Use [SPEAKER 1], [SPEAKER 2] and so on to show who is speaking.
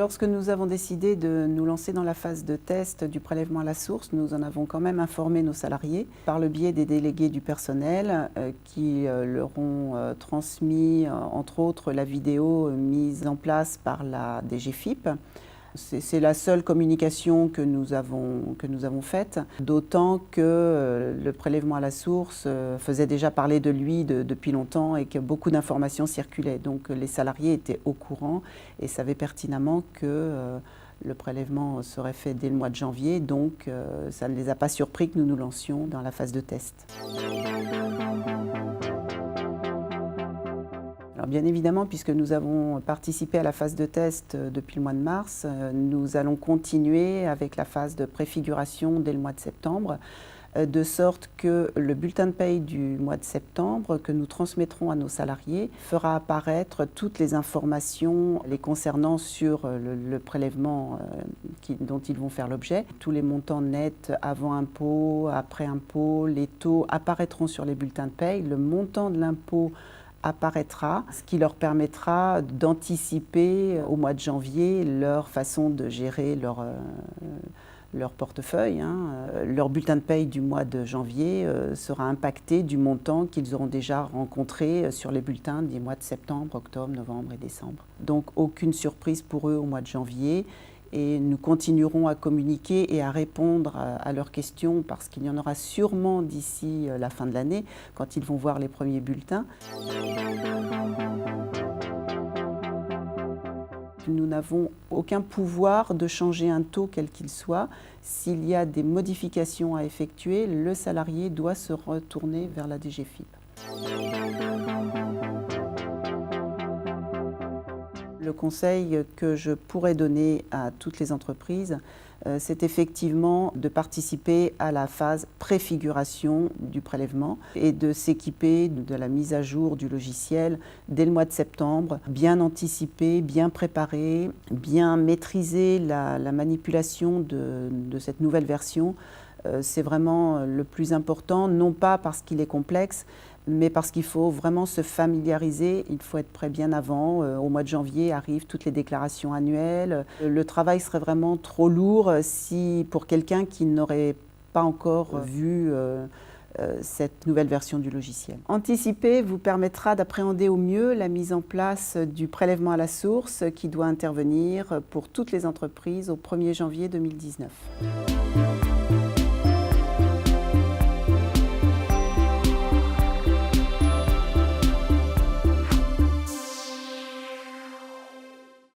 [SPEAKER 1] Lorsque nous avons décidé de nous lancer dans la phase de test du prélèvement à la source, nous en avons quand même informé nos salariés par le biais des délégués du personnel qui leur ont transmis entre autres la vidéo mise en place par la DGFiP. C'est la seule communication que nous avons faite, d'autant que le prélèvement à la source faisait déjà parler de lui depuis longtemps et que beaucoup d'informations circulaient. Donc les salariés étaient au courant et savaient pertinemment que le prélèvement serait fait dès le mois de janvier, donc ça ne les a pas surpris que nous nous lancions dans la phase de test. Alors bien évidemment, puisque nous avons participé à la phase de test depuis le mois de mars, nous allons continuer avec la phase de préfiguration dès le mois de septembre, de sorte que le bulletin de paye du mois de septembre que nous transmettrons à nos salariés fera apparaître toutes les informations les concernant sur le prélèvement dont ils vont faire l'objet. Tous les montants nets avant impôt, après impôt, les taux apparaîtront sur les bulletins de paye. Le montant de l'impôt apparaîtra, ce qui leur permettra d'anticiper au mois de janvier leur façon de gérer leur portefeuille. Leur bulletin de paye du mois de janvier sera impacté du montant qu'ils auront déjà rencontré sur les bulletins des mois de septembre, octobre, novembre et décembre. Donc aucune surprise pour eux au mois de janvier. Et nous continuerons à communiquer et à répondre à leurs questions parce qu'il y en aura sûrement d'ici la fin de l'année, quand ils vont voir les premiers bulletins. Nous n'avons aucun pouvoir de changer un taux quel qu'il soit. S'il y a des modifications à effectuer, le salarié doit se retourner vers la DGFiP. Le conseil que je pourrais donner à toutes les entreprises, c'est effectivement de participer à la phase préfiguration du prélèvement et de s'équiper de la mise à jour du logiciel dès le mois de septembre, bien anticiper, bien préparer, bien maîtriser la manipulation de cette nouvelle version. C'est vraiment le plus important, non pas parce qu'il est complexe, mais parce qu'il faut vraiment se familiariser, il faut être prêt bien avant. Au mois de janvier arrivent toutes les déclarations annuelles. Le travail serait vraiment trop lourd pour quelqu'un qui n'aurait pas encore vu cette nouvelle version du logiciel. Anticiper vous permettra d'appréhender au mieux la mise en place du prélèvement à la source qui doit intervenir pour toutes les entreprises au 1er janvier 2019.